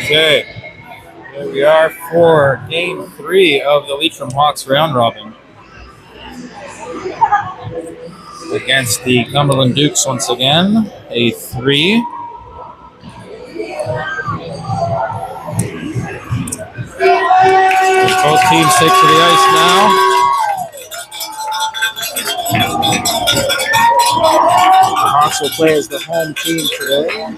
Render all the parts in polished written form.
Okay, here we are for Game 3 of the Leitrim Hawks round robin against the Cumberland Dukes once again, a 3. Both teams take to the ice now. The Hawks will play as the home team today.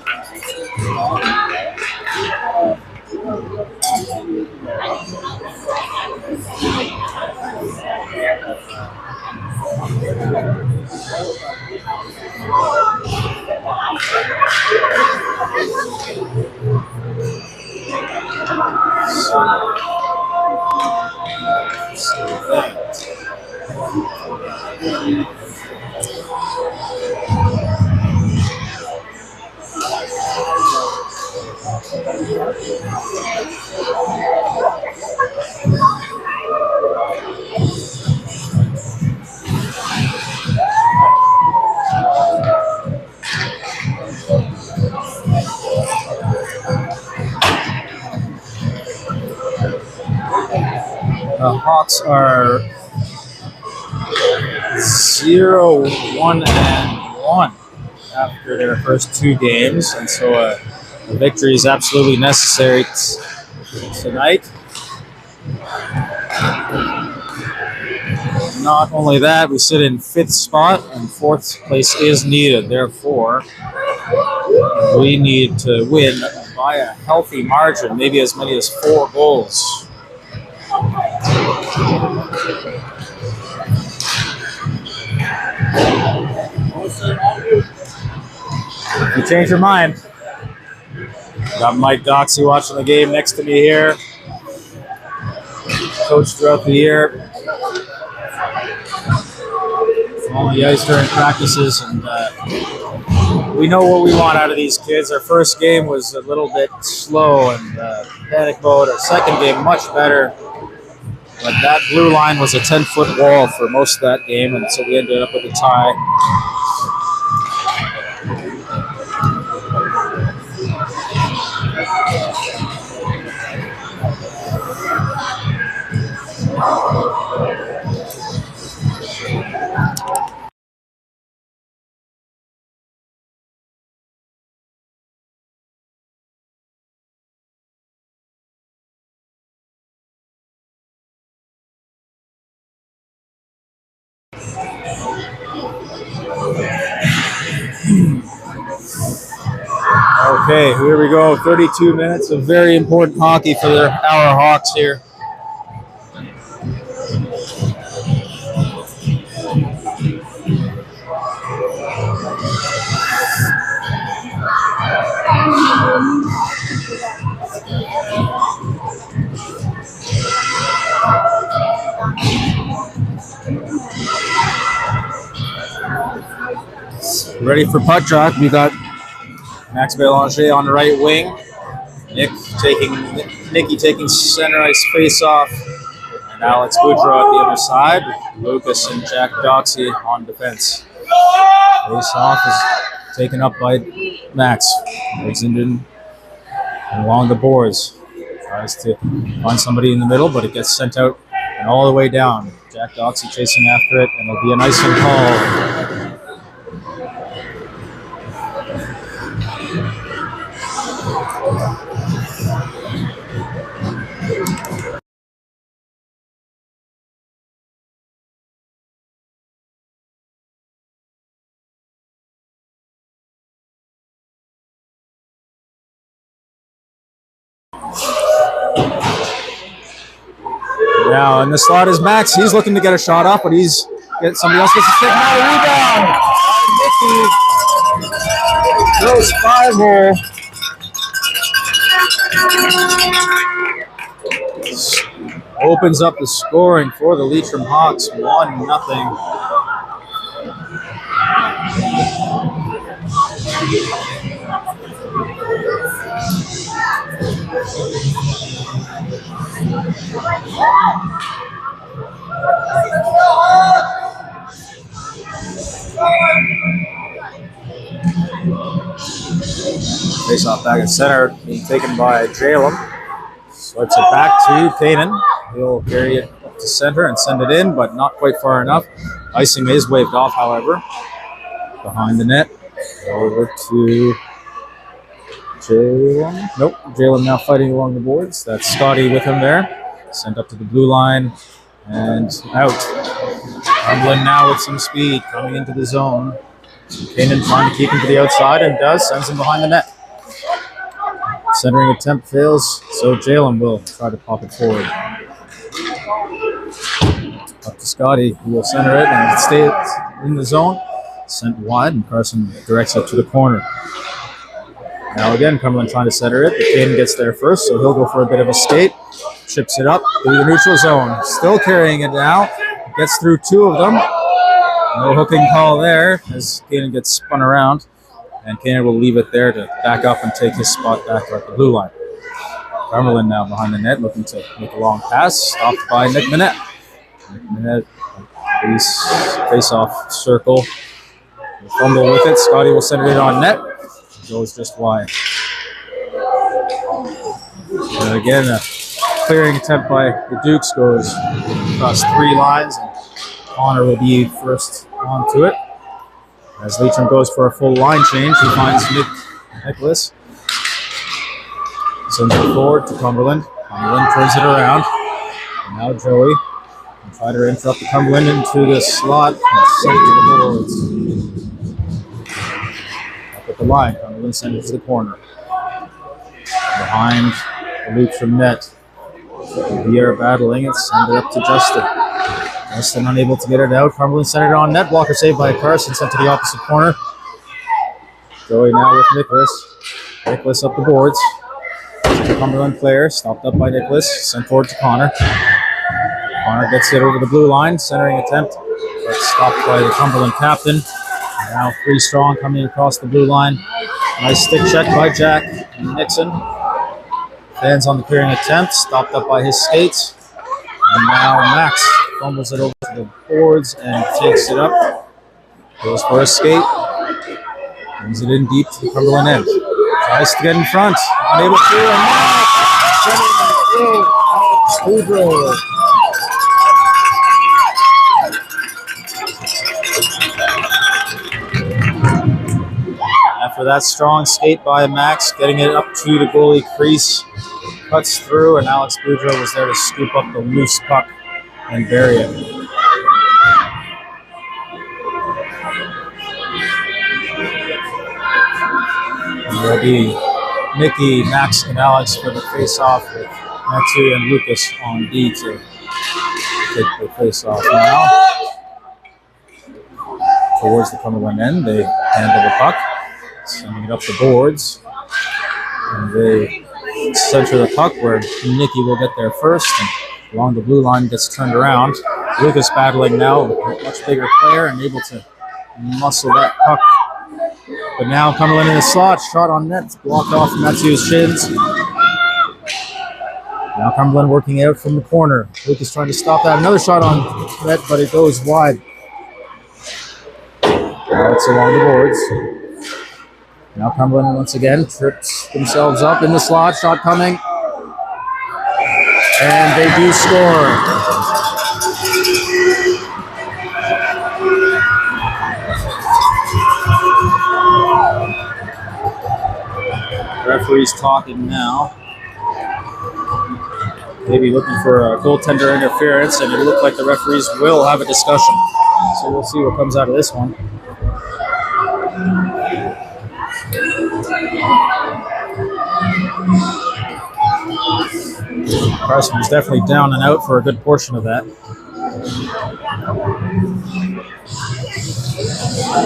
The Hawks are 0-1-1 after their first 2 games, and so a victory is absolutely necessary tonight. Not only that, we sit in 5th spot, and 4th place is needed. Therefore, we need to win by a healthy margin, maybe as many as 4 goals. If you change your mind, got Mike Doxey watching the game next to me here. Coach throughout the year. On the ice during practices, and we know what we want out of these kids. Our first game was a little bit slow and panic mode. Our second game, much better. But that blue line was a 10-foot wall for most of that game, and so we ended up with a tie. Okay, here we go. 32 minutes of very important hockey for our Hawks here. Ready for puck drop. We got Max Bélanger on the right wing. Nicky taking center ice face off. And Alex Boudreau at the other side. Lucas and Jack Doxey on defense. Face off is taken up by Max. Lexington along the boards. Tries to find somebody in the middle, but it gets sent out and all the way down. Jack Doxey chasing after it, and it'll be an icing call. Now in the slot is Max. He's looking to get a shot off, but somebody else gets a stick. Now a rebound. Nicky throws 5-hole. Opens up the scoring for the Leitrim Hawks. 1-0. Face off back at center, being taken by Jalen. Swipes it back to Kanan. He'll carry it up to center and send it in, but not quite far enough. Icing is waved off, however. Behind the net. Over to Jalen. Nope, Jalen now fighting along the boards. That's Scotty with him there. Sent up to the blue line and out. Cumberland now with some speed coming into the zone. Kanan trying to keep him to the outside and does. Sends him behind the net. Centering attempt fails, so Jalen will try to pop it forward. Up to Scotty, who will center it and stay in the zone. Sent wide, and Carson directs it to the corner. Now again, Cumberland trying to center it. Kanan gets there first, so he'll go for a bit of a skate. Chips it up through the neutral zone. Still carrying it now. Gets through two of them. No hooking call there as Kanan gets spun around. And Kanan will leave it there to back up and take his spot back at the blue line. Cumberland now behind the net, looking to make a long pass. Stopped by Nick Minette. Nick Minette, face-off circle. We'll fumble with it. Scotty will center it on net. It goes just wide. And again, a clearing attempt by the Dukes goes across three lines. And Connor will be first onto it. As Leitrim goes for a full line change, he finds Nicholas. Sends it forward to Cumberland. Cumberland turns it around. And now Joey will try to interrupt the Cumberland into the slot and send it to the boards. Up at the line, Cumberland sends it to the corner. Behind the Leitrim net. Vieira battling it, send it up to Justin. Justin unable to get it out. Cumberland centered on net. Blocker saved by Carson. Sent to the opposite corner. Joey now with Nicholas. Nicholas up the boards. Cumberland player. Stopped up by Nicholas. Sent forward to Connor. Connor gets it over the blue line. Centering attempt. But stopped by the Cumberland captain. Now 3 strong coming across the blue line. Nice stick check by Jack Nixon. Fans on the clearing attempt. Stopped up by his skates. And now Max fumbles it over to the boards and takes it up. Goes for a skate. Brings it in deep to the Cumberland end. Tries to get in front. Unable to. And now Spoodrow. After that strong skate by Max, getting it up to the goalie crease. Cuts through, and Alex Boudreau was there to scoop up the loose puck and bury it. And there'll be Mickey, Max, and Alex for the face-off with Mathieu and Lucas on D to take the face-off now. Towards the Cumberland end, they handle the puck, sending it up the boards, and they center the puck where Nicky will get there first, and along the blue line gets turned around. Lucas battling now, a much bigger player and able to muscle that puck. But now Cumberland in the slot, shot on net, blocked off Matthew's shins. Now Cumberland working out from the corner. Lucas trying to stop that. Another shot on net, but it goes wide. Now it's along the boards. Now Cumberland once again trips themselves up in the slot. Shot coming. And they do score. The referee's talking now. Maybe looking for a goaltender interference, and it looked like the referees will have a discussion. So we'll see what comes out of this one. Carson was definitely down and out for a good portion of that.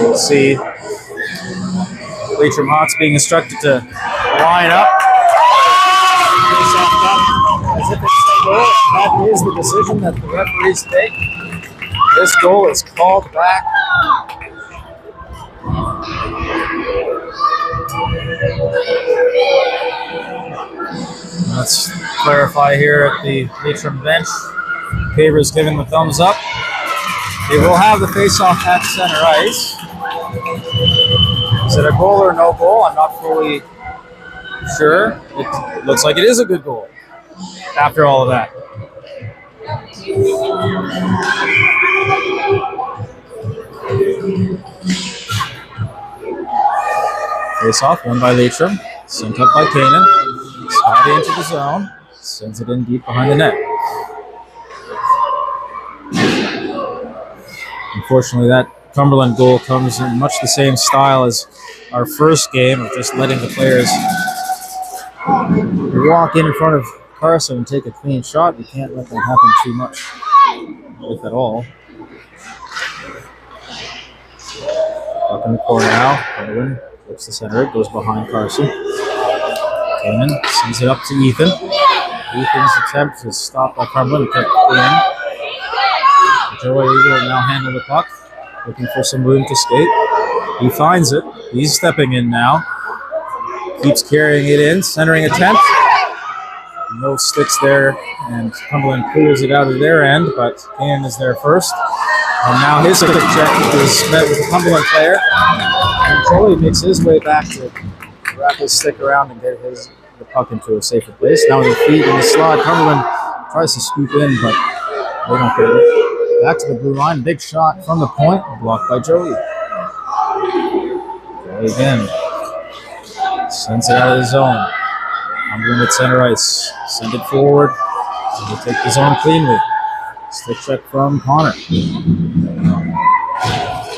We'll see Leitrim Hawks being instructed to line up. As if it's a goal. That is the decision that the referees take. This goal is called back. Let's clarify here at the Leitrim bench. Paver's giving the thumbs up. They will have the face-off at center ice. Is it a goal or no goal? I'm not fully sure. It looks like it is a good goal after all of that. Face-off, won by Leitrim. Sent up by Kanan. Scotty into the zone. Sends it in deep behind the net. Unfortunately, that Cumberland goal comes in much the same style as our first game of just letting the players walk in front of Carson and take a clean shot. We can't let that happen too much, if at all. Up in the corner now. Cumberland flips the center. It goes behind Carson. Kanan sends it up to Ethan. Ethan's attempt is stopped by Cumberland. Kept in. Joey will now handle the puck, looking for some room to skate. He finds it. He's stepping in now. Keeps carrying it in. Centering attempt. No sticks there, and Cumberland clears it out of their end, but Kanan is there first. And now his stick check is met with a Cumberland player. And Joey makes his way back to wrap his stick around and get the puck into a safer place. Now with the feet in the slot, Cumberland tries to scoop in, but they don't get it. Back to the blue line, big shot from the point, blocked by Joey. Joey again sends it out of the zone. Cumberland at center ice, send it forward. They take the zone cleanly. Stick check from Connor.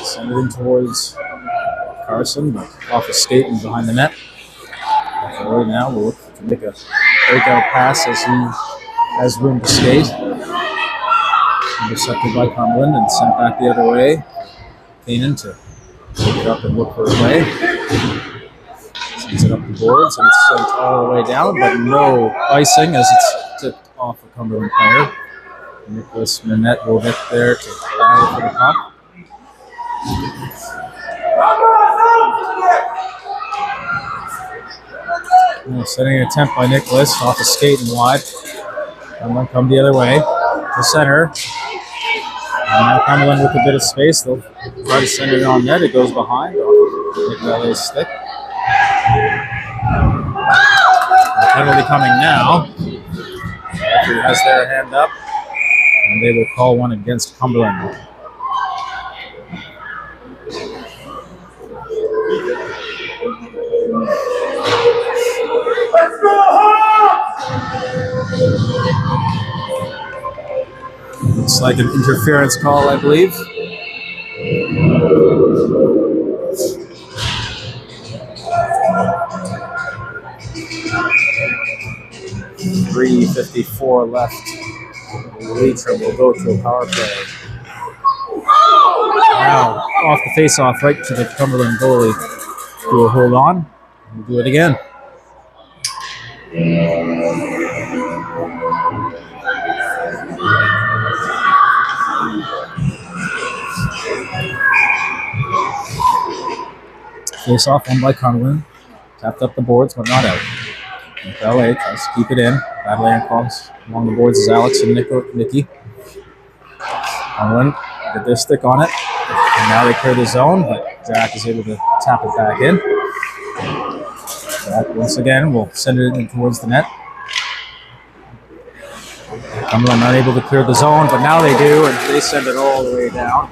Send it in towards Carson, but off a skate and behind the net. Joey now will look to make a breakout pass as he has room to skate. Intercepted by Cumberland and sent back the other way. Kanan to pick it up and look for a play. Sends it up the boards and it's sent all the way down, but no icing as it's tipped off a Cumberland player. Nicholas Minette will get there to battle for the puck. Setting an attempt by Nicholas off a skate and wide. Cumberland come the other way to center. And now Cumberland with a bit of space. They'll try to send it on net. It goes behind. Nick stick. The penalty coming now. Referee has their hand up. And they will call one against Cumberland. Let's go home! Looks like an interference call, I believe. .354 left. Leitrim will go to a power play. Now, off the face-off, right to the Cumberland goalie, who will hold on. We'll do it again. Face-off won by Cumberland. Tapped up the boards, but not out. LEI tries to keep it in. Battling across along the boards is Alex and Nikki. Cumberland get their stick on it. And now they clear the zone, but Jack is able to tap it back in. Jack once again will send it in towards the net. Cumberland not able to clear the zone, but now they do, and they send it all the way down.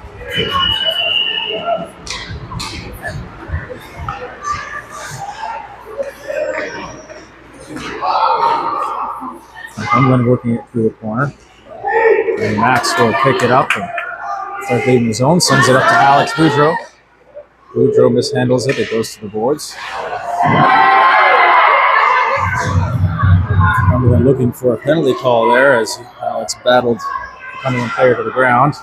Cumberland working it through the corner. And Max will pick it up and start leading his own. Sends it up to Alex Boudreau. Boudreau mishandles it. It goes to the boards. Cumberland looking for a penalty call there as Alex battled the Cumberland player to the ground.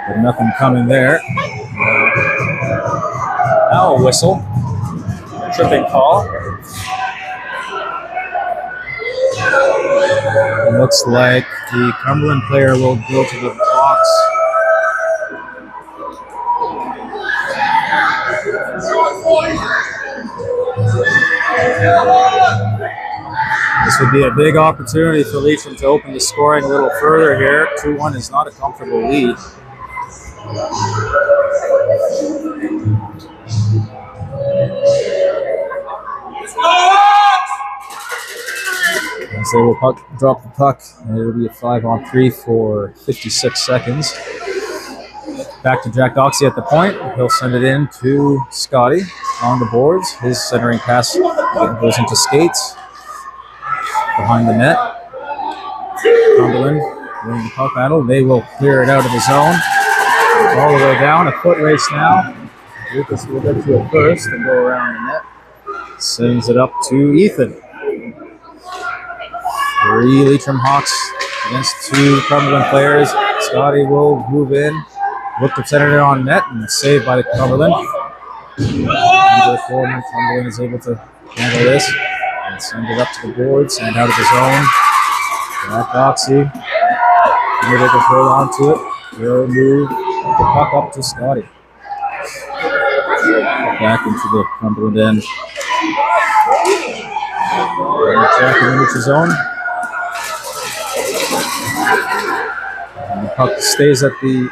But nothing coming there. Now a whistle. A tripping call. It looks like the Cumberland player will go to the box. Should be a big opportunity for Leitrim to open the scoring a little further here. 2-1 is not a comfortable lead. As they will drop the puck, and it'll be a 5-on-3 for 56 seconds. Back to Jack Doxey at the point. He'll send it in to Scotty on the boards. His centering pass goes into skates behind the net. Cumberland winning the puck battle. They will clear it out of the zone. All the way down. A foot race now. Lucas will get to it first and go around the net. Sends it up to Ethan. 3 Leitrim Hawks against 2 Cumberland players. Scotty will move in. Look to center it on net and saved by the Cumberland. Cumberland is able to handle this and send it up to the boards and out of the zone. Jack Doxey, able to hold on to it. He'll move the puck up to Scotty. Back into the Cumberland end. Jack in the neutral zone. And the puck stays at the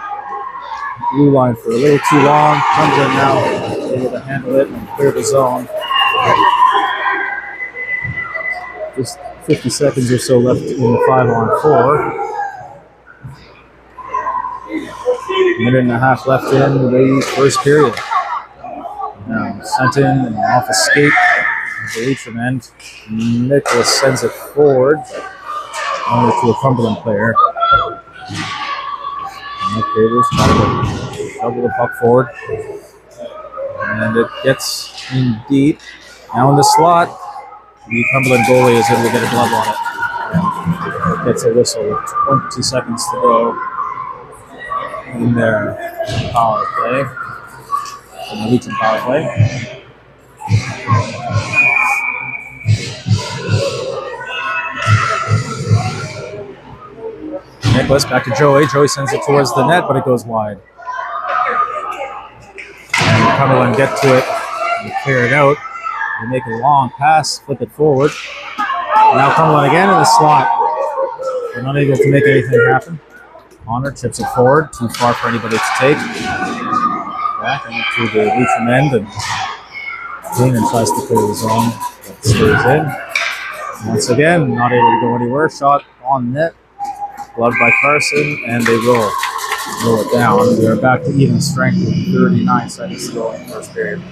blue line for a little too long. Cumberland now able to handle it and clear the zone. Just 50 seconds or so left in the 5-on-4. Minute and a half left in the first period. Now sent in and off a skate at the Leitrim end. Nicholas sends it forward only to a Cumberland player. And Favors trying to shovel the puck forward. And it gets in deep. Now in the slot, the Cumberland goalie is able to get a glove on it. It gets a whistle with 20 seconds to go in their power play. In the Leitrim power play. Nicholas back to Joey. Joey sends it towards the net, but it goes wide. And Cumberland get to it and clear it out. They make a long pass, flip it forward. Now Cumberland again in the slot. They're not able to make anything happen. Connor tips it forward, too far for anybody to take. Back into the Leitrim end, and Keenan tries to clear the zone, but stays in. Once again, not able to go anywhere. Shot on net, gloved by Carson, and they roll it down. We are back to even strength with 39 seconds to go in the first period.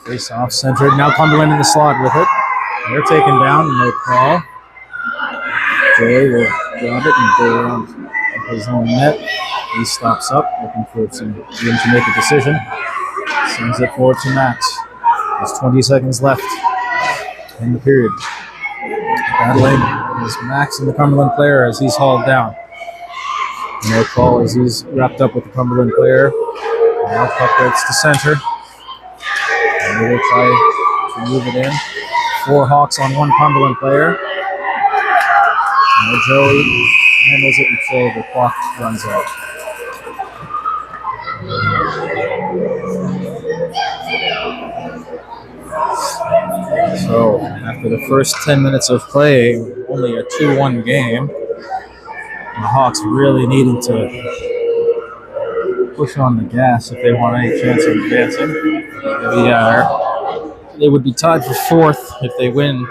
Face off centered. Now Cumberland in the slot with it. They're taken down. No call. Joey will grab it and go around his own net. He stops up, looking for room to make a decision. Sends it forward to Max. There's 20 seconds left in the period. Battling is Max and the Cumberland player as he's hauled down. No call as he's wrapped up with the Cumberland player. Now puck gets to center. And they will try to move it in. 4 Hawks on 1 Cumberland player. Now Joey handles it until the clock runs out. So, after the first 10 minutes of play, only a 2-1 game, the Hawks really needed to push on the gas if they want any chance of advancing. They would be tied for 4th if they win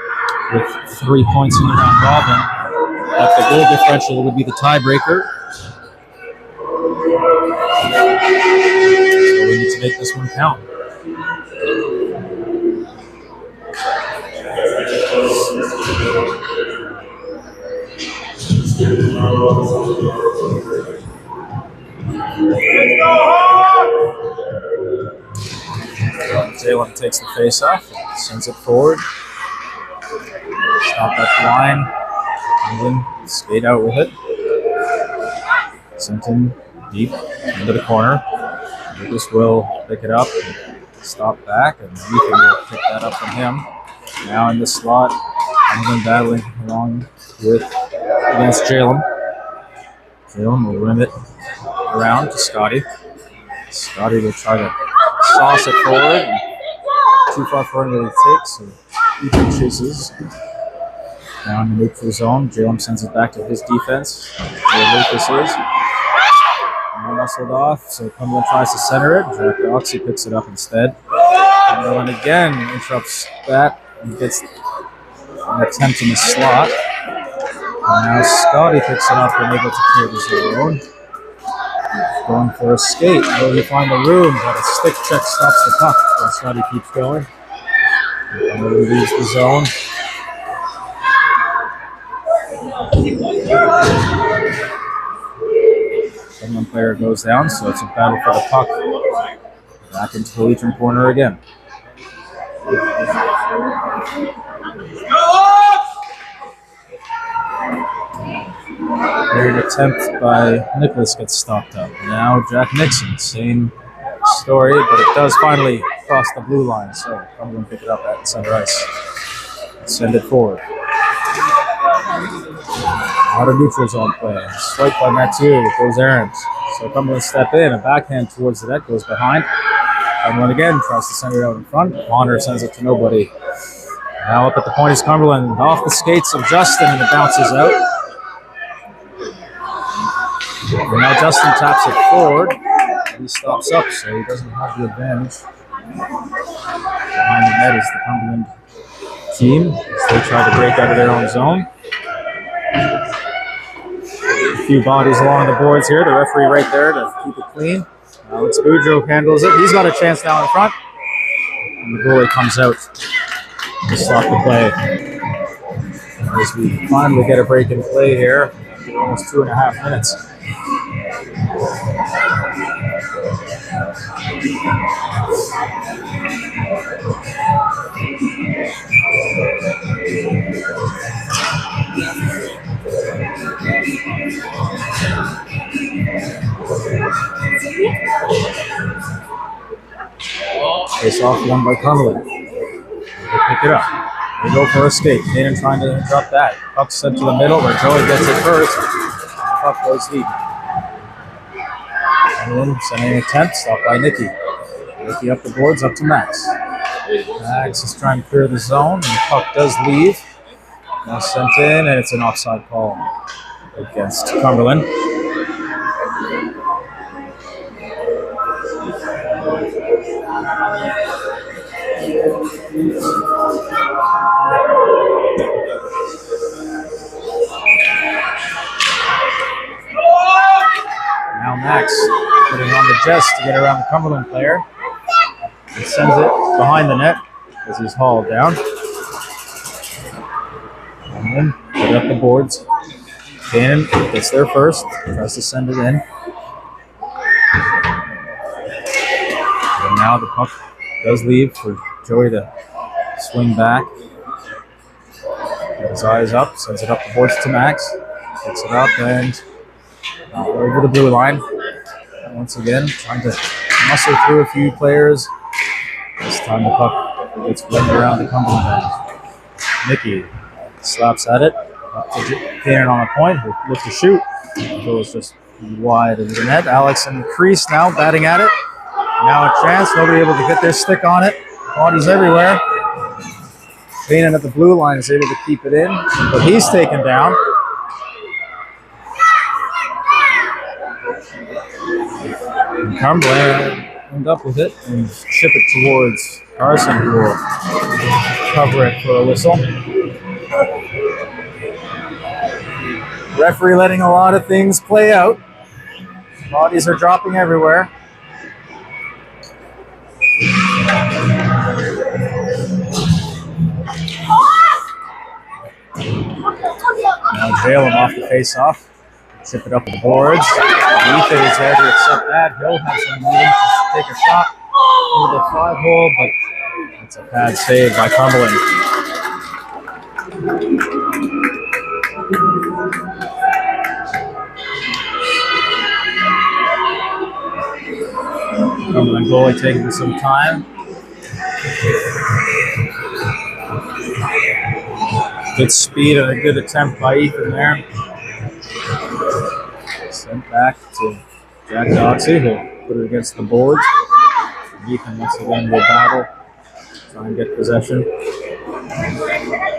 with 3 points in the round robin. But the goal differential would be the tiebreaker. So we need to make this one count. Jalen takes the face off, sends it forward. Stop at the line, and then skate out with it. Sent in deep into the corner. Lucas will pick it up, stop back, and Ethan will pick that up from him. Now in the slot, and then battling along with against Jalen. Jalen will rim it around to Scotty. Scotty will try to sauce it forward. Too far forward that he takes, so Ethan chases down the neutral zone. Jalen sends it back to his defense, where Lucas is. And muscled off, so Cumberland tries to center it. Jack Doxey picks it up instead. Cumberland again interrupts that and gets an attempt in the slot. And now Scotty picks it up and able to clear the zone. Going for a skate. Will he find the room? But a stick check stops the puck. While Scotty keeps going. Cumberland leaves the zone. One player goes down, so it's a battle for the puck. Back into the Legion corner again. Great attempt by Nicholas gets stopped up. Now Jack Nixon, same story, but it does finally cross the blue line, so I'm going to pick it up at center ice. Send it forward. Out of neutral zone play. Swipe by Mathieu. Goes errant. So Cumberland step in. A backhand towards the net. Goes behind. Cumberland again tries to send it out in front. Honor sends it to nobody. Now up at the point is Cumberland. Off the skates of Justin and it bounces out. And now Justin taps it forward. He stops up, so he doesn't have the advantage. Behind the net is the Cumberland team as they try to break out of their own zone. A few bodies along the boards here. The referee right there to keep it clean. Alex Boudreau handles it. He's got a chance now in front. And the goalie comes out to stop the play. As we finally get a break in play here. Almost 2.5 minutes. Face off one by Cumberland. They pick it up. They go for a skate. Kanan trying to interrupt that. Puck sent to the middle where Joey gets it first. Puck goes deep. And then sending an attempt, stopped by Nicky. Nicky up the boards, up to Max. Max is trying to clear the zone, and the puck does leave. Now sent in, and it's an offside call against Cumberland. Now Max putting on the chest to get around the Cumberland player. He sends it behind the net as he's hauled down. And then put up the boards. Cannon gets there first, tries to send it in. And now the puck does leave for Joey to swing back. Get his eyes up, sends it up the boards to Max. Picks it up and over the blue line. And once again, trying to muscle through a few players. This time the puck gets whipped around the Cumberland end. Nicky slaps at it. Up to Cannon on the point. He'll look to shoot. It goes just wide of the net. Alex in the crease now, batting at it. Now a chance. Nobody able to get their stick on it. Bodies everywhere. Cannon at the blue line is able to keep it in, but he's taken down. And Cumberland end up with it and ship it towards Carson, who will cover it for a whistle. Referee letting a lot of things play out. Bodies are dropping everywhere. Now Jalen off the face-off. Chip it up the boards. Ethan is there to accept that. He'll have some room to take a shot into the 5-hole, but it's a bad save by Cumberland. Cumberland goalie taking some time. Good speed and a good attempt by Ethan there. Sends back to Jack Doxey, who'll put it against the boards. Ethan once again will battle, try and get possession.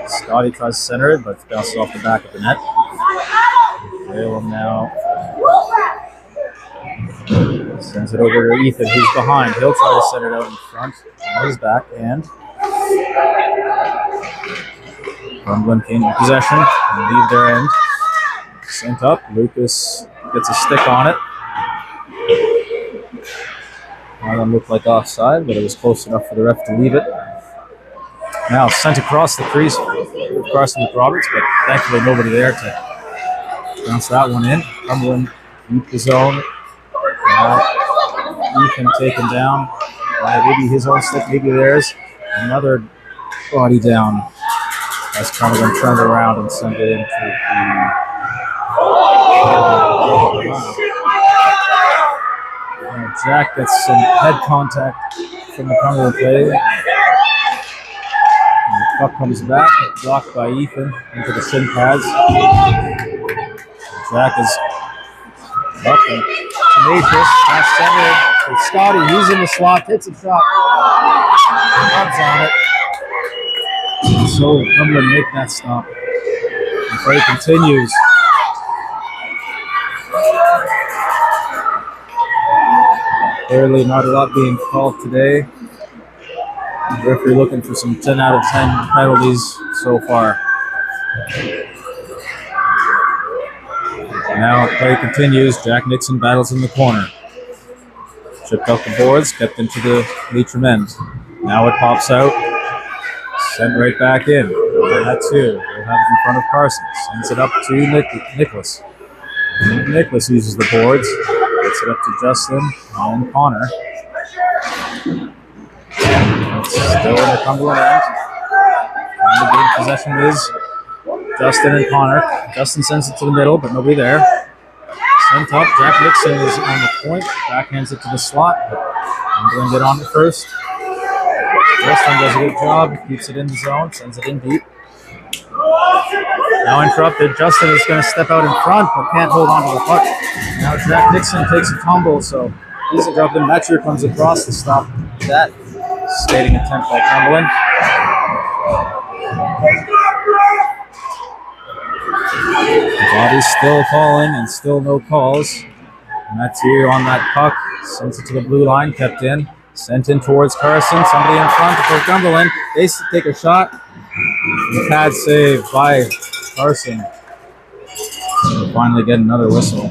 Scotty tries to center it, but bounces off the back of the net. Balaam now sends it over to Ethan, who's behind. He'll try to send it out in front. On his back, and Cumberland came in possession and leave their end. Sent up. Lucas gets a stick on it. That one looked like offside, but it was close enough for the ref to leave it. Now sent across the crease with Carson McRoberts, but thankfully nobody there to bounce that one in. Cumberland deep the zone. Now Ethan taken down by maybe his own stick, maybe theirs. Another body down as Cumberland turned around and sent it into the... Jack gets some head contact from the Cumberland play. And the puck comes back, blocked by Ethan into the shin pads. Jack is up and tenacious. That's centered for Scotty. He's in the slot, hits a shot. Rubs on it. And so Cumberland make that stop. The play continues. Clearly not a lot being called today. The referee looking for some 10 out of 10 penalties so far. Now play continues. Jack Nixon battles in the corner. Chipped off the boards, kept into the Leitrim end. Now it pops out. Sent right back in. That too. We'll have it in front of Carson. Sends it up to Nicholas. Nicholas uses the boards. Gets it up to Justin and Connor. It's still in the Cumberland end. And the game possession is Justin and Connor. Justin sends it to the middle, but nobody there. Sent up. Jack Nixon is on the point. Backhands it to the slot, but Cumberland get on it first. Justin does a good job. Keeps it in the zone. Sends it in deep. Now interrupted. Justin is going to step out in front, but can't hold on to the puck. Now Jack Nixon takes a tumble, so he's interrupted. Metcher comes across to stop that skating attempt by Cumberland. The body's still falling and still no calls. Metcher on that puck. Sends it to the blue line, kept in. Sent in towards Carson. Somebody in front for Cumberland. They take a shot. Pad save by Carson. We'll finally get another whistle.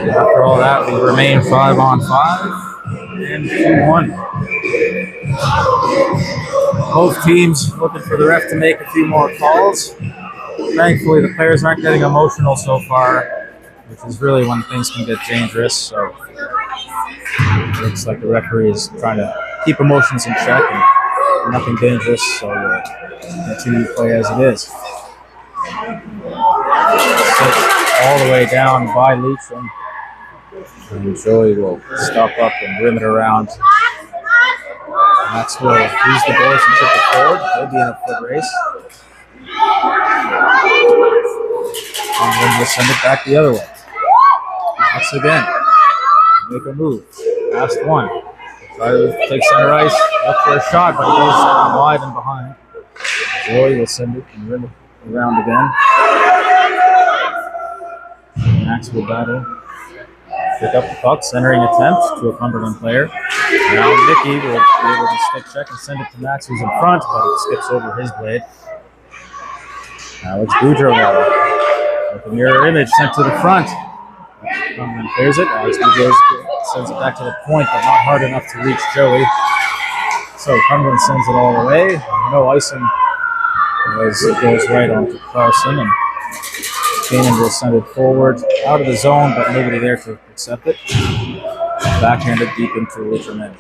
After all that, we remain 5-on-5 and 2-1. Both teams looking for the ref to make a few more calls. Thankfully, the players aren't getting emotional so far, which is really when things can get dangerous. So it looks like the referee is trying to keep emotions in check and nothing dangerous. So we'll continue to play as it is. Sent all the way down by Leitrim. And Joey will stop up and rim it around. Max will use the boards and chip it forward. They'll be in a foot race. And then we'll send it back the other way. Once again, make a move. Last one. Try to take center ice, up for a shot, but it goes wide and behind. Joey will send it and rim it around again. Max will battle. Pick up the puck, centering attempt to a Cumberland player. Now Mickey will be able to stick check and send it to Max, who's in front, but it skips over his blade. Now it's Boudreau now. With a mirror image sent to the front. Cumberland clears it. Alex Boudreau sends it back to the point, but not hard enough to reach Joey. So Cumberland sends it all the way. No icing as it goes right onto Carson, and Kanan will send it forward out of the zone, but nobody there to accept it. Backhanded deep into the Leitrim end.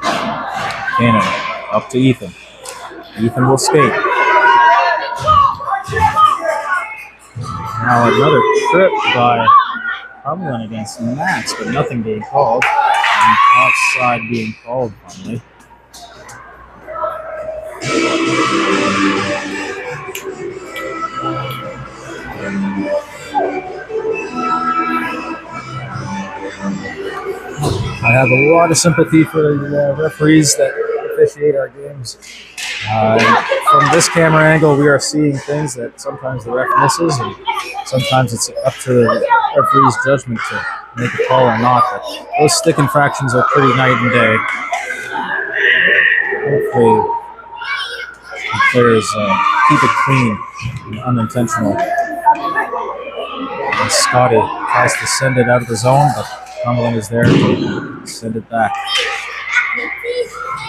Kanan up to Ethan. Ethan will skate. Now another trip by Cumberland against Max, but nothing being called. And offside being called finally. I have a lot of sympathy for the referees that officiate our games. From this camera angle, we are seeing things that sometimes the ref misses, and sometimes it's up to the referee's judgment to make a call or not. But those stick infractions are pretty night and day. Hopefully, the players keep it clean and unintentional. And Scotty tries to send it out of the zone, but Cumberland is there to send it back.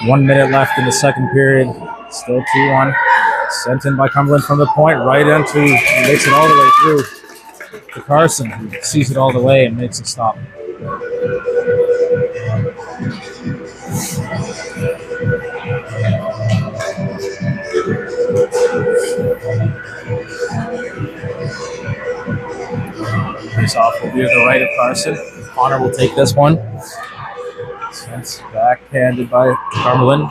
1 minute left in the second period. Still 2-1. Sent in by Cumberland from the point, right into, he makes it all the way through to Carson, who sees it all the way and makes it stop. Face off will be to the right of Carson. Connor will take this one. Sent backhanded by Cumberland.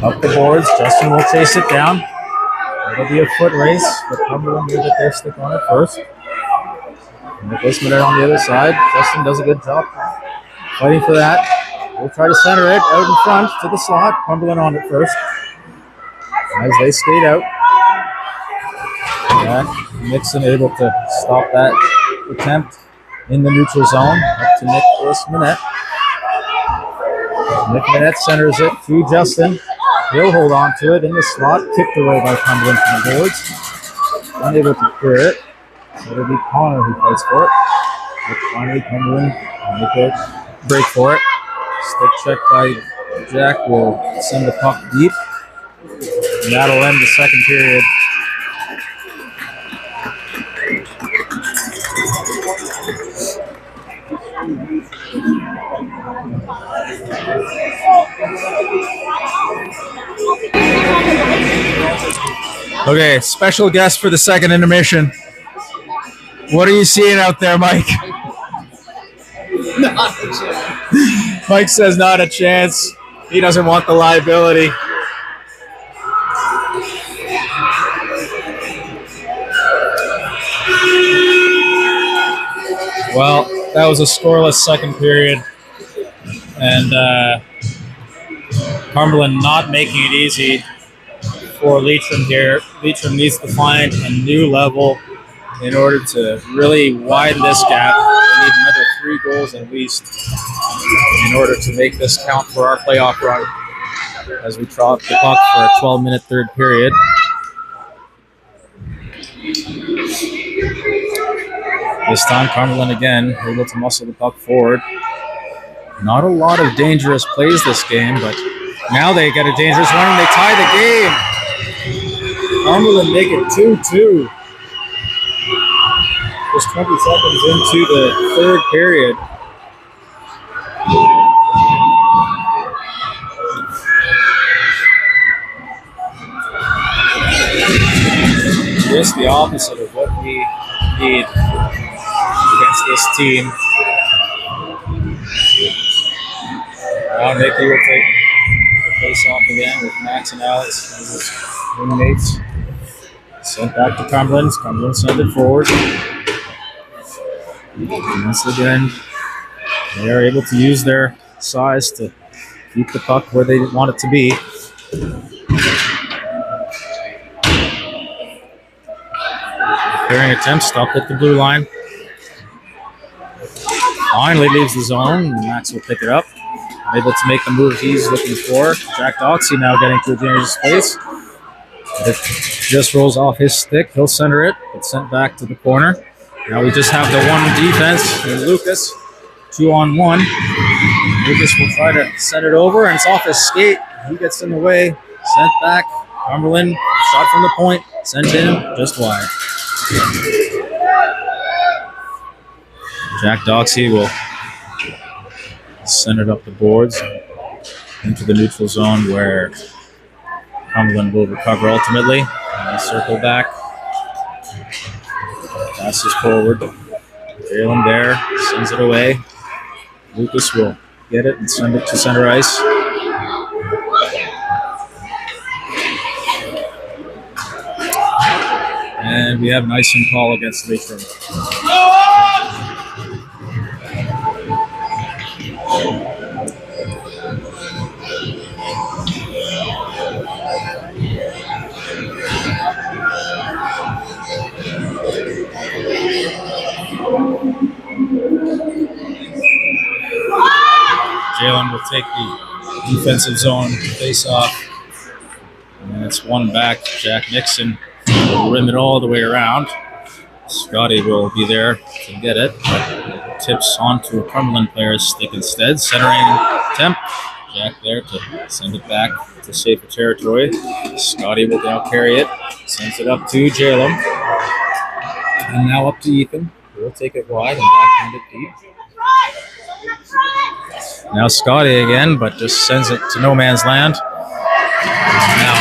Up the boards, Justin will chase it down. It'll be a foot race, but Cumberland will get their stick on it first. And the placement on the other side. Justin does a good job fighting for that. We'll try to center it out in front to the slot. Cumberland on it first. As they skate out. And Nixon able to stop that attempt in the neutral zone. Up to Nicholas Minette. Nick Minette centers it to Justin. He'll hold on to it in the slot. Kicked away by Cumberland from the boards. Unable to clear it. So it'll be Connor who fights for it. But finally, Cumberland make a break for it. Stick check by Jack will send the puck deep. And that'll end the second period. Okay, special guest for the second intermission. What are you seeing out there, Mike? Not a chance. Mike says not a chance. He doesn't want the liability. Well, that was a scoreless second period. And Cumberland not making it easy for Leitrim here. Leitrim needs to find a new level in order to really widen this gap. We need another 3 goals at least in order to make this count for our playoff run as we drop the puck for a 12-minute third period. This time, Cumberland again able to muscle the puck forward. Not a lot of dangerous plays this game, but now they get a dangerous one and they tie the game. Cumberland make it 2-2. Just 20 seconds into the third period. Just the opposite of what we need against this team. Now Nicky will take the face off again with Max and Alex as his roommates. Sent back to Cumberland. Cumberland sent it forward. Once again, they are able to use their size to keep the puck where they want it to be. Carrying attempt stopped at the blue line. Finally leaves the zone. Max will pick it up. Able to make the move he's looking for. Jack Doxey now getting to a dangerous space. It just rolls off his stick. He'll center it. It's sent back to the corner. Now we just have the one defense and Lucas. 2-on-1. Lucas will try to set it over, and it's off his skate. He gets in the way. Sent back. Cumberland, shot from the point. Sent in, just wide. Jack Doxey will send it up the boards into the neutral zone where Cumberland will recover ultimately. And circle back. Passes forward. Jalen there sends it away. Lucas will get it and send it to center ice. we have an icing call against Leitrim. Jalen will take the defensive zone face off. And it's one back. Jack Nixon will rim it all the way around. Scotty will be there to get it, but tips onto a Cumberland player's stick instead. Centering attempt. Jack there to send it back to safer territory. Scotty will now carry it. Sends it up to Jalem. And now up to Ethan. He'll take it wide and backhand it deep. Now Scotty again, but just sends it to no man's land. Now,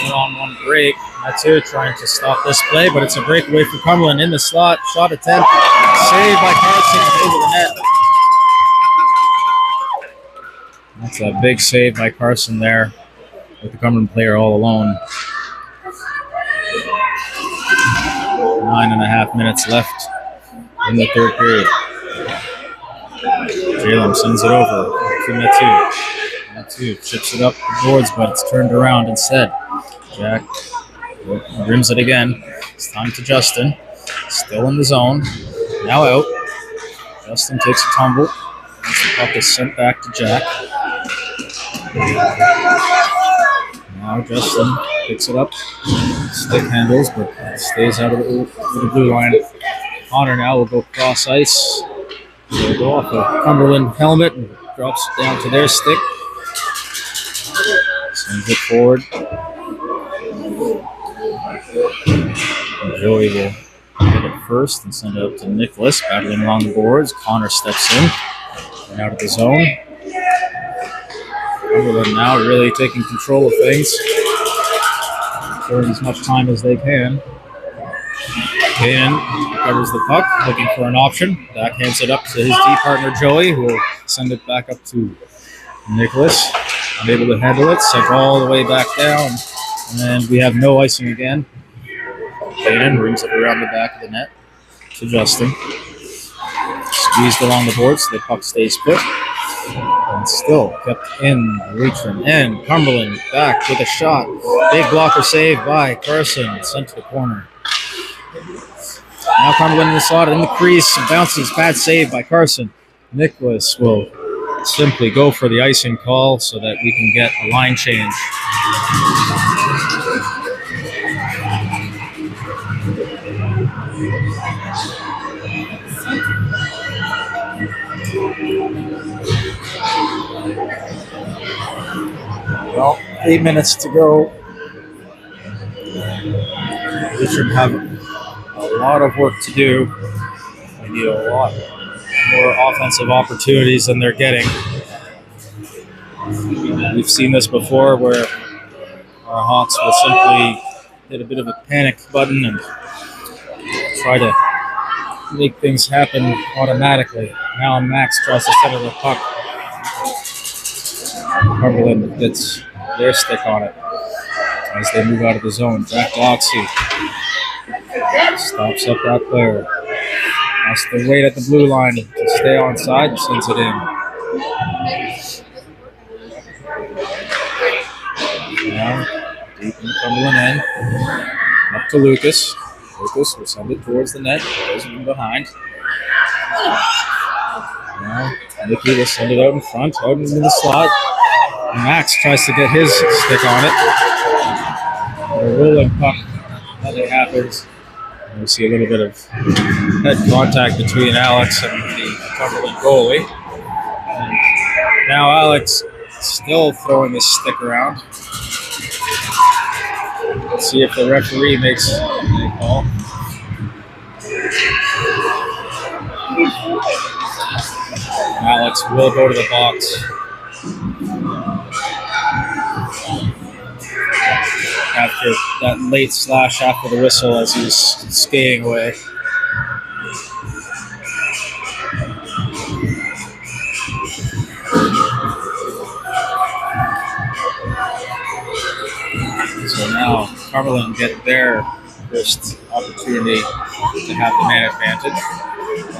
one-on-one break. Mathieu trying to stop this play, but it's a breakaway for Cumberland in the slot. Shot attempt. Saved by Carson over the net. That's a big save by Carson there with the Cumberland player all alone. 9.5 minutes left in the third period. Jalen sends it over to Mathieu. Mathieu chips it up the boards, but it's turned around instead. Jack rims it again. It's time to Justin. Still in the zone. Now out. Justin takes a tumble. The puck is sent back to Jack. Now Justin picks it up. Stick handles, but stays out of the blue line. Connor now will go cross ice. They'll go off a Cumberland helmet and drops it down to their stick. Sends it forward. And Joey will get it first and send it up to Nicholas, battling along the boards. Connor steps in and out of the zone. Cumberland now really taking control of things, showing as much time as they can. Kanan covers the puck, looking for an option. Backhands it up to his D partner Joey, who will send it back up to Nicholas. Unable to handle it, sent all the way back down, and we have no icing again. Kanan brings it around the back of the net to Justin. Squeezed along the board so the puck stays put. And still kept in Leitrim. And Cumberland back with a shot. Big blocker save by Carson. Sent to the corner. Now Cumberland in the slot in the crease. Bounces. Bad save by Carson. Nicholas will simply go for the icing call so that we can get a line change. Well, 8 minutes to go. Leitrim have a lot of work to do. They need a lot more offensive opportunities than they're getting. We've seen this before where our Hawks will simply hit a bit of a panic button and try to make things happen automatically. Now Max tries to center the puck. Cumberland gets their stick on it as they move out of the zone. Jack Doxey stops up that player. Has to wait at the blue line to stay on side and sends it in. Now, deep in the Cumberland end. Up to Lucas. Lucas will send it towards the net. Goes in behind. Now, Nicky will send it out in front, out into the slot. Max tries to get his stick on it. A rolling puck. Nothing happens. We see a little bit of head contact between Alex and the Cumberland goalie. And now Alex still throwing his stick around. Let's see if the referee makes a call. Alex will go to the box. After that late slash after the whistle as he's skating away. So now Cumberland get their first opportunity to have the man advantage,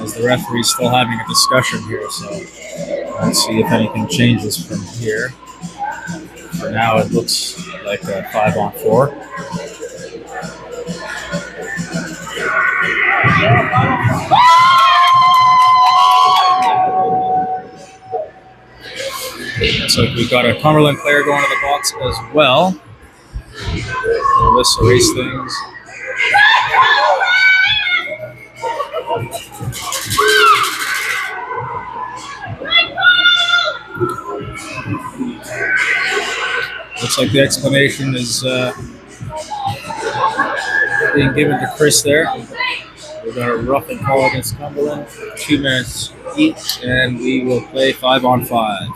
as the referee's still having a discussion here. So let's see if anything changes from here. For now, it looks like a 5-on-4. Looks like we've got a Cumberland player going to the box as well. So this will race things. Looks like the explanation is being given to Chris there. We've got a roughing call against Cumberland, 2 minutes each, and we will play 5-on-5.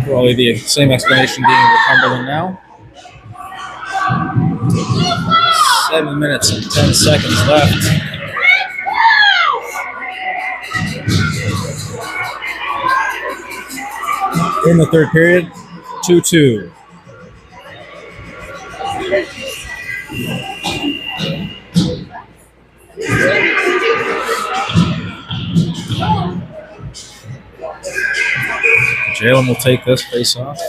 Probably the same explanation being with Cumberland now. 7 minutes and 10 seconds left. In the third period, 2-2. Jalen will take this face off.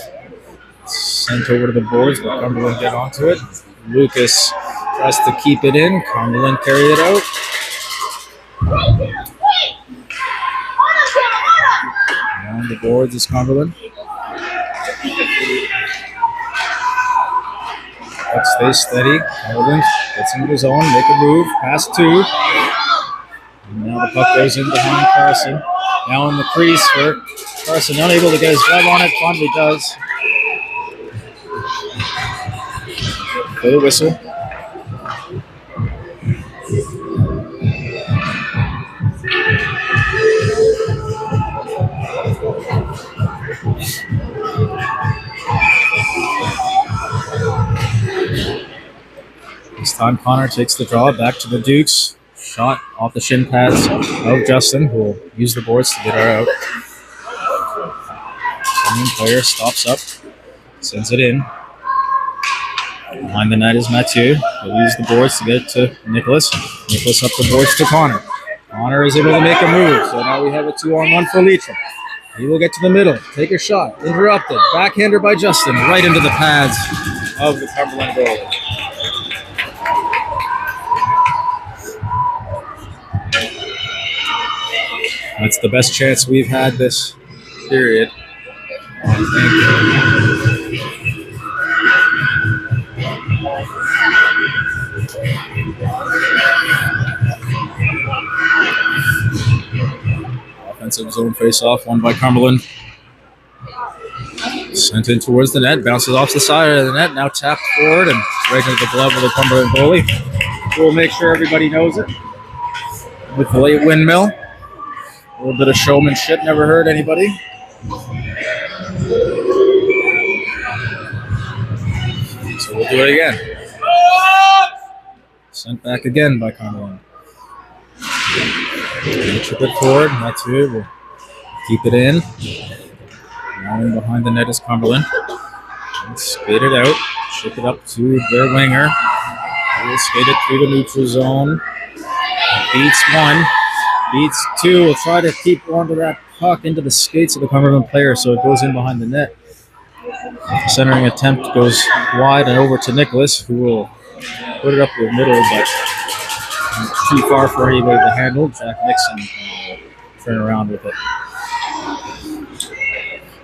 Sent over to the boards, but Cumberland get onto it. Lucas tries to keep it in. Cumberland carry it out. On the boards is Cumberland. Puck stays steady. Cumberland gets into the zone, make a move, pass 2. And now the puck goes in behind Carson. Now in the crease for Carson, unable to get his glove on it. Finally does. For the whistle. This time Connor takes the draw back to the Dukes. Shot off the shin pads of Justin, who will use the boards to get her out. Sending player stops up, sends it in. Behind the net is Mathieu. He'll use the boards to get it to Nicholas. Nicholas up the boards to Connor. Connor is able to make a move, so now we have a 2-on-1 for Leitrim. He will get to the middle, take a shot, interrupted. Backhander by Justin, right into the pads of the Cumberland goalie. That's the best chance we've had this period. Offensive zone face-off, won by Cumberland. Sent in towards the net, bounces off the side of the net, now tapped forward and right into the glove of the Cumberland goalie. We'll make sure everybody knows it. With the late windmill. A little bit of showmanship, never hurt anybody. So we'll do it again. Sent back again by Cumberland. Chip it forward. Mathieu will keep it in. Now in behind the net is Cumberland. And skate it out. Chip it up to their winger. We'll skate it through the neutral zone. Beats 1. Beats 2. Will try to keep onto that puck into the skates of the Cumberland player, so it goes in behind the net. Centering attempt goes wide and over to Nicholas, who will put it up the middle, but too far for anybody to handle. Jack Nixon turn around with it.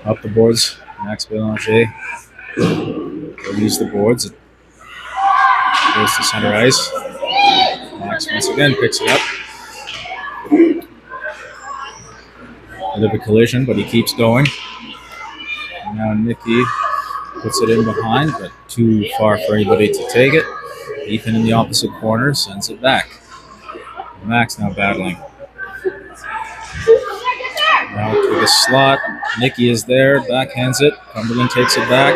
Up the boards, Max Belanger will use the boards. It goes to center ice. Max once again picks it up. A bit of a collision, but he keeps going. And now Nicky puts it in behind, but too far for anybody to take it. Ethan in the opposite corner sends it back. Max now battling. Now to the slot. Nicky is there, backhands it. Cumberland takes it back.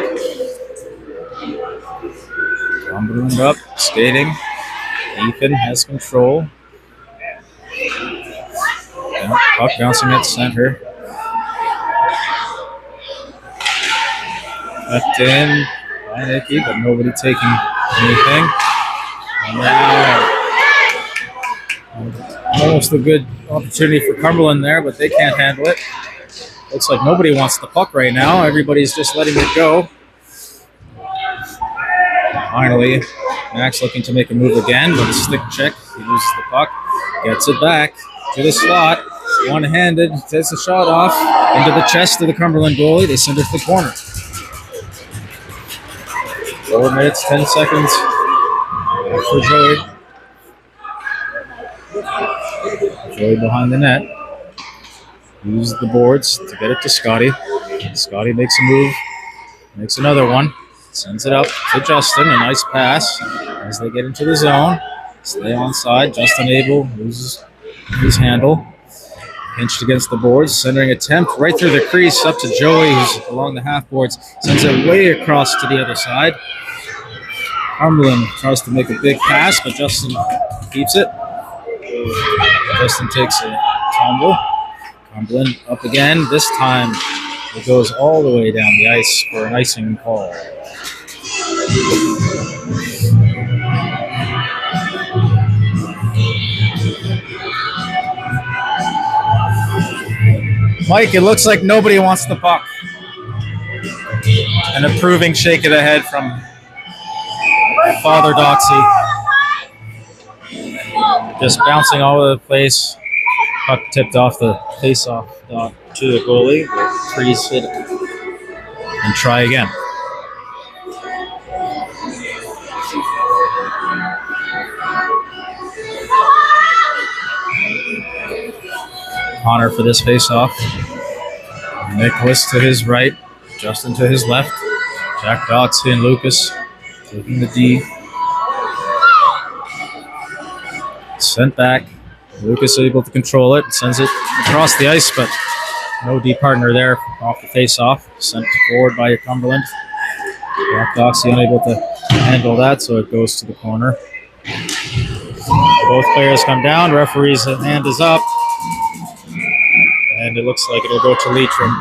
Cumberland up, skating. Ethan has control. Puck bouncing at center. Left in by Nicky, but nobody taking anything. Now, almost a good opportunity for Cumberland there, but they can't handle it. Looks like nobody wants the puck right now. Everybody's just letting it go. Finally, Max looking to make a move again, but a stick check. He loses the puck, gets it back to the slot. One-handed, takes a shot off into the chest of the Cumberland goalie. They send it to the corner. 4 minutes, 10 seconds for Joey. Joey behind the net. Uses the boards to get it to Scotty. Scotty makes a move, makes another one, sends it up to Justin. A nice pass as they get into the zone. Stay onside. Justin Abel loses his handle. Pinched against the boards. Centering attempt right through the crease up to Joey, who's along the half boards. Sends it way across to the other side. Cumberland tries to make a big pass, but Justin keeps it. Justin takes a tumble. Cumberland up again. This time it goes all the way down the ice for an icing call. Mike, it looks like nobody wants the puck. An approving shake of the head from Father Doxey. Just bouncing all over the place. Puck tipped off the face-off dot to the goalie. We'll freeze it and try again. Connor for this face-off. Nicholas to his right. Justin to his left. Jack Doxey and Lucas taking the D. Sent back. Lucas able to control it. Sends it across the ice, but no D partner there off the face-off. Sent forward by Cumberland. Jack Doxey unable to handle that, so it goes to the corner. Both players come down. Referee's hand is up. And it looks like it'll go to Leitrim.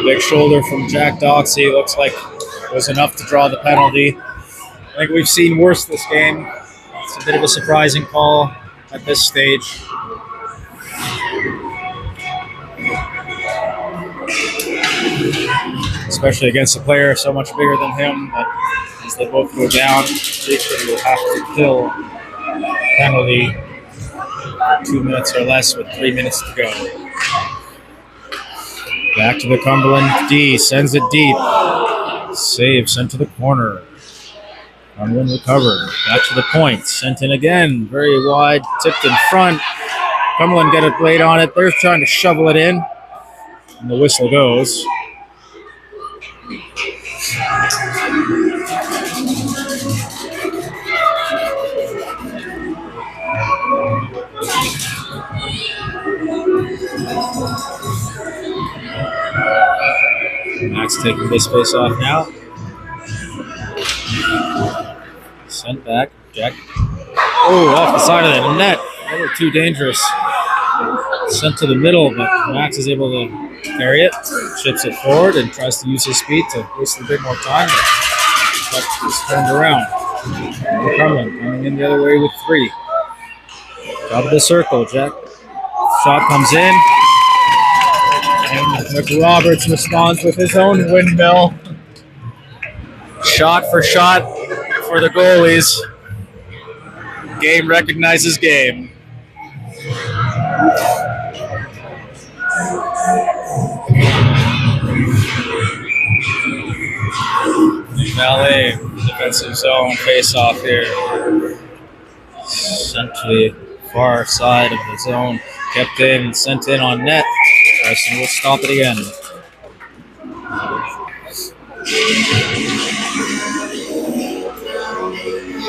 Big shoulder from Jack Doxey. Looks like it was enough to draw the penalty. I think we've seen worse this game. It's a bit of a surprising call at this stage. Especially against a player so much bigger than him. But as they both go down, Leitrim will have to kill a penalty 2 minutes or less with 3 minutes to go. Back to the Cumberland D. Sends it deep. Save sent to the corner. Cumberland recovered. Back to the point. Sent in again. Very wide. Tipped in front. Cumberland get a blade on it. They're trying to shovel it in. And the whistle goes. Max taking this face off now. Sent back. Jack. Oh, off the side of the net. A little too dangerous. Sent to the middle, but Max is able to carry it. Chips it forward and tries to use his speed to waste a bit more time. But it's turned around. Cumberland coming in the other way with 3. Top of the circle. Jack. Shot comes in. And McRoberts responds with his own windmill. Shot for shot for the goalies. Game recognizes game. Valet, defensive zone face-off here. Sent to the far side of the zone. Kept in, sent in on net. Carson will stop it again.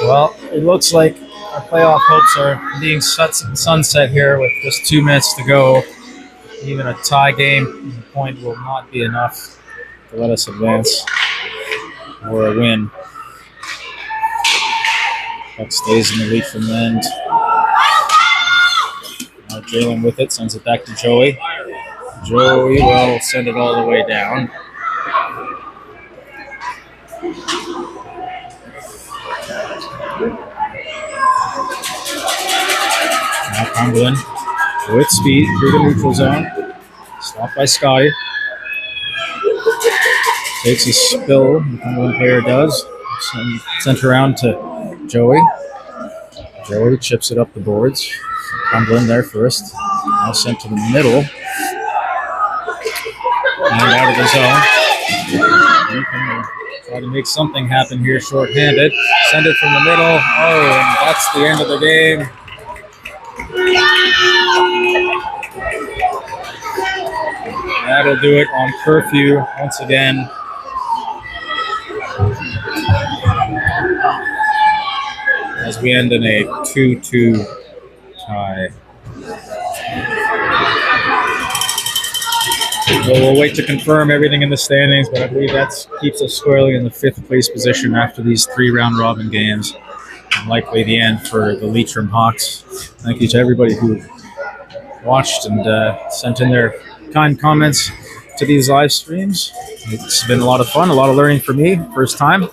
Well, it looks like our playoff hopes are being sunset here with just 2 minutes to go. Even a tie game, the point will not be enough to let us advance or a win. Puck stays in the lead from the end. Now Jalen with it, sends it back to Joey. Joey will send it all the way down. Now Cumberland with speed through the neutral zone. Stopped by Scotty. Takes a spill, the Cumberland player does. Sent around to Joey. Joey chips it up the boards. Cumberland there first. Now sent to the middle. And out of the zone. You can try to make something happen here shorthanded. Send it from the middle. Oh, and that's the end of the game. That'll do it on curfew once again. As we end in a 2-2 tie. We'll wait to confirm everything in the standings, but I believe that keeps us squarely in the 5th place position after these 3 round-robin games. And likely the end for the Leitrim Hawks. Thank you to everybody who watched and sent in their kind comments to these live streams. It's been a lot of fun, a lot of learning for me, first time.